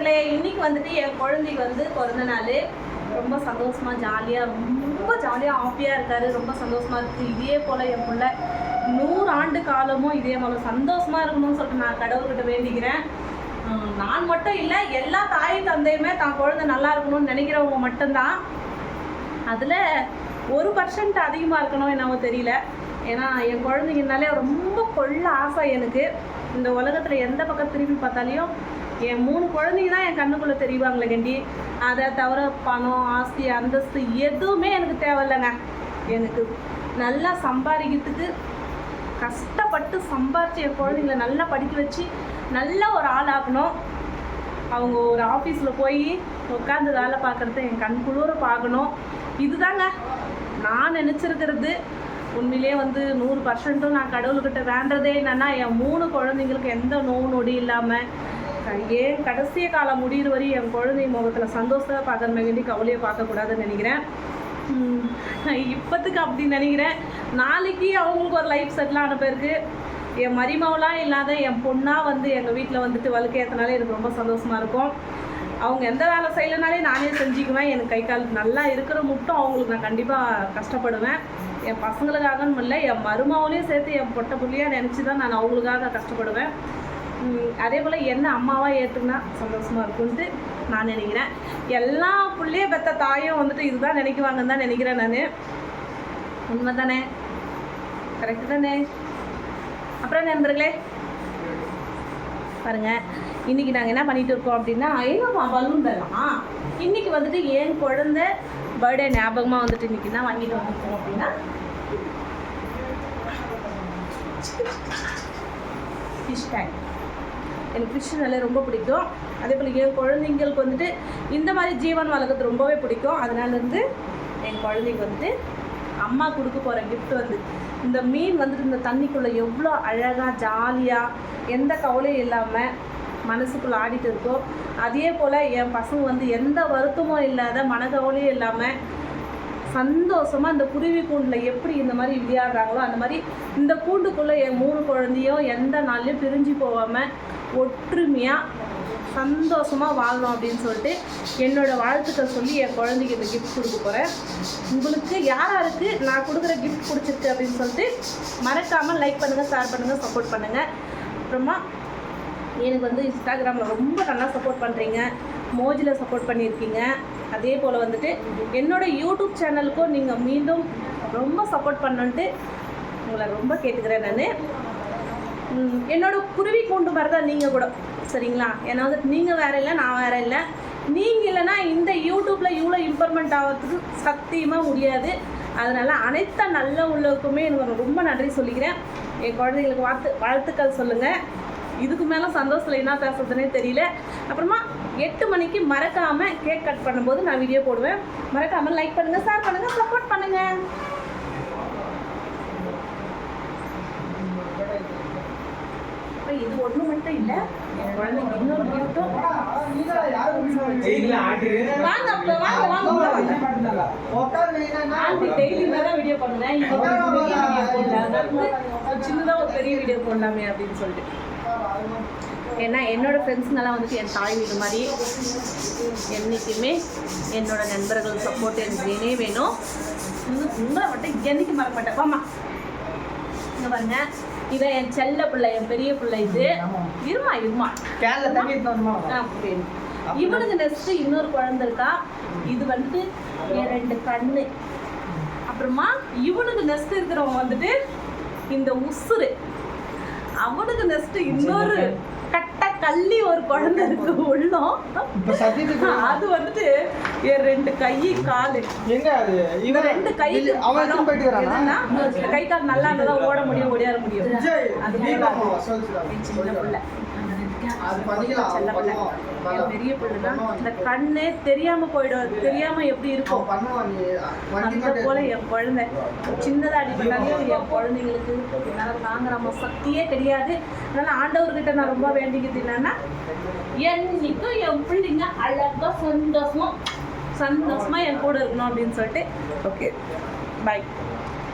நண்பர்களே, இன்னைக்கு வந்துட்டு என் குழந்தைக்கு வந்து பிறந்த நாள். ரொம்ப சந்தோஷமா ரொம்ப ஜாலியாக ஹாப்பியாக இருக்காரு. ரொம்ப சந்தோஷமா இருக்குது. இதே போல் என் பிள்ளை 100 ஆண்டு காலமும் இதே போல் சந்தோஷமாக இருக்கணும்னு சொல்லிட்டு நான் கடவுள்கிட்ட வேண்டிக்கிறேன். நான் மட்டும் இல்லை, எல்லா தாய் தந்தையுமே தான் குழந்தை நல்லா இருக்கணும்னு நினைக்கிறவங்க மட்டும்தான். அதில் 1% அதிகமாக இருக்கணும் என்னவோ தெரியல. ஏன்னா என் குழந்தைங்கனாலே ரொம்ப கொள்ள ஆசை எனக்கு. இந்த உலகத்தில் எந்த பக்கம் திரும்பி பார்த்தாலையும் என் 3 குழந்தைங்க தான் என் கண்ணுக்குள்ளே தெரிவாங்களே கண்டி. அதை தவிர பணம், ஆஸ்தி, அந்தஸ்து எதுவுமே எனக்கு தேவையில்லைங்க. எனக்கு நல்லா சம்பாதிக்கிறதுக்கு கஷ்டப்பட்டு சம்பாரித்து என் குழந்தைங்கள நல்லா படிக்க வச்சு நல்ல ஒரு ஆள் ஆக்கணும். அவங்க ஒரு ஆஃபீஸில் போய் உட்காந்து வேலை பார்க்குறத என் கண் குளிர பார்க்கணும். இதுதாங்க நான் நினச்சிருக்கிறது. உண்மையிலே வந்து 100% நான் கடவுள்கிட்ட வேண்டதே என்னென்னா என் 3 குழந்தைங்களுக்கு எந்த நோய் நொடி இல்லாமல் ஏன் கடைசிய காலம் முடிகிற வரை என் குழந்தை முகத்தில் சந்தோஷத்தை பார்க்குற வேண்டி கவலையை பார்க்கக்கூடாதுன்னு நினைக்கிறேன். இப்போத்துக்கு அப்படி நினைக்கிறேன். நாளைக்கு அவங்களுக்கு ஒரு லைஃப் செட்டில் ஆன பிறகு என் மருமகளாக இல்லாத என் பொண்ணாக வந்து எங்கள் வீட்டில் வந்துட்டு வலுக்கேற்றனாலே எனக்கு ரொம்ப சந்தோஷமாக இருக்கும். அவங்க எந்த வேலை செய்யலைனாலே நானே செஞ்சுக்குவேன். எனக்கு கை கால் நல்லா இருக்கிற மட்டும் அவங்களுக்கு நான் கண்டிப்பாக கஷ்டப்படுவேன். என் பசங்களுக்காகன்னு இல்லை, என் மருமகளையும் சேர்த்து என் பொட்டை புள்ளியாக நினச்சி தான் நான் அவங்களுக்காக கஷ்டப்படுவேன். அதே போல் என்ன அம்மாவாக ஏற்றுக்குனா சந்தோஷமாக இருக்குன்ட்டு நான் நினைக்கிறேன். எல்லா பிள்ளைய பெற்ற தாயும் வந்துட்டு இதுதான் நினைக்குவாங்கன்னு தான் நினைக்கிறேன் நான். உண்மை தானே? கரெக்டு தானே? அப்புறம் நண்பர்களே பாருங்கள், இன்றைக்கி நாங்கள் என்ன பண்ணிகிட்டு இருக்கோம் அப்படின்னா, ஐநூறுவா பலூன் தரலாம். இன்றைக்கி வந்துட்டு என் குழந்தை பர்த்டே ஞாபகமாக வந்துட்டு இன்றைக்கி என்ன வாங்கிட்டு வந்துருக்கோம் அப்படின்னா ஃபிஷ் டேங்க். எனக்கு ஃபிஷ் நல்லா ரொம்ப பிடிக்கும். அதே போல் என் குழந்தைங்களுக்கு வந்துட்டு இந்த மாதிரி ஜீவன் வளர்க்குறது ரொம்பவே பிடிக்கும். அதனாலேருந்து என் குழந்தைக்கு வந்துட்டு அம்மா கொடுக்க போகிற கிஃப்ட் வந்து இந்த மீன் வந்துட்டு இந்த தண்ணிக்குள்ளே எவ்வளோ அழகாக ஜாலியாக எந்த கவலையும் இல்லாமல் மனசுக்குள்ளே ஆடிட்டு இருக்கோ, அதே போல் என் பசங்க வந்து எந்த வருத்தமும் இல்லாத மனக்கவலையும் இல்லாமல் சந்தோஷமாக இந்த குருவி கூண்டில் எப்படி இந்த மாதிரி விளையாடுறாங்களோ அந்த மாதிரி இந்த கூண்டுக்குள்ளே என் 3 குழந்தையும் எந்த நாள்லையும் பிரிஞ்சு போகாமல் ஒற்றுமையாக சந்தோஷமாக வாழணும் அப்படின்னு சொல்லிட்டு என்னோடய வாழ்த்துக்கள் சொல்லி என் குழந்தைக்கு இந்த கிஃப்ட் கொடுக்க போகிறேன். உங்களுக்கு யாராருக்கு நான் கொடுக்குற கிஃப்ட் பிடிச்சிருக்கு அப்படின்னு சொல்லிட்டு மறக்காமல் லைக் பண்ணுங்கள், ஷேர் பண்ணுங்கள், சப்போர்ட் பண்ணுங்கள். அப்புறமா எனக்கு வந்து இன்ஸ்டாகிராமில் ரொம்ப நல்லா சப்போர்ட் பண்ணுறீங்க, மோஜில் சப்போர்ட் பண்ணியிருக்கீங்க. அதே போல் வந்துட்டு என்னோடய யூடியூப் சேனலுக்கும் நீங்கள் மீண்டும் ரொம்ப சப்போர்ட் பண்ணணுன்ட்டு உங்களை ரொம்ப கேட்டுக்கிறேன். நான் என்னோடய குருவி கூண்டு மாதிரி தான் நீங்கள் கூட, சரிங்களா? ஏன்னா வந்துட்டு நீங்கள் வேறு இல்லை, நான் வேறு இல்லை. நீங்கள் இல்லைன்னா இந்த யூடியூப்பில் இவ்வளோ இம்ப்ரூவ்மெண்ட் ஆகிறதுக்கு சத்தியமாக முடியாது. அதனால் அனைத்து நல்ல உள்ளவுக்குமே எனக்கு ரொம்ப நன்றி சொல்லிக்கிறேன். என் குழந்தைங்களுக்கு வாழ்த்துக்கள் சொல்லுங்கள். இதுக்கு மேலே சந்தோஷத்தில் என்ன பேசுறதுனே தெரியல. அப்புறமா 8 மணிக்கு மறக்காமல் கேக் கட் பண்ணும்போது நான் வீடியோ போடுவேன். மறக்காமல் லைக் பண்ணுங்கள், ஷேர் பண்ணுங்கள், சப்போர்ட் பண்ணுங்கள். இது ஒன்று மட்டும் இல்லை, என் குழந்தைங்க இன்னொரு கிஃப்ட்டும். வாங்க அப்போ வாங்க ஆண்டி டெய்லி தான் வீடியோ பண்ணுவேன். இது சின்னதாக ஒரு பெரிய வீடியோ போடலாமே அப்படின்னு சொல்லிட்டு. ஏன்னா என்னோடய ஃப்ரெண்ட்ஸுங்கெல்லாம் வந்துட்டு என் தாய் வீடு மாதிரி. என்றைக்குமே என்னோடய நண்பர்கள் சப்போர்ட் எனக்கு வேணும். உங்களை மட்டும் என்றைக்கு மறக்க மாட்டேன். வாமா இங்கே பாருங்க, இதை என் செல்ல பிள்ளை, என் பெரிய பிள்ளை. இது இருமா இவனுக்கு நெக்ஸ்ட்டு இன்னொரு குழந்தை இருக்கா. இது வந்துட்டு என் 2 கண்ணு. அப்புறமா இவனுக்கு நெக்ஸ்ட் இருக்கிறவங்க வந்துட்டு இந்த உசுறு. அவனுக்கு நெக்ஸ்ட்டு இன்னொரு கட்ட கள்ளி ஒரு குழந்தை இருக்கு உள்ளம். அது வந்துட்டு என் 2 கை காலு. இந்த 2 கை கை கால் நல்லா இருந்தா ஓட முடியும், ஓடியாட முடியும். அது சின்ன பிள்ளை, பெரிய பிள்ளைதான். இந்த கண்ணே தெரியாம போயிடும், தெரியாம எப்படி இருக்கும் அந்த போல என் குழந்தை சின்னதாக அடிப்பட்டாலும் என் குழந்தைங்களுக்கு என்னால் தாங்குற சக்தியே கிடையாது. அதனால ஆண்டவர்கிட்ட நான் ரொம்ப வேண்டிக்கிறது என்னன்னா, என்னைக்கும் என் பிள்ளைங்க அழகா சந்தோஷமா என் கூட இருக்கணும் அப்படின்னு சொல்லிட்டு. ஓகே, பாய்.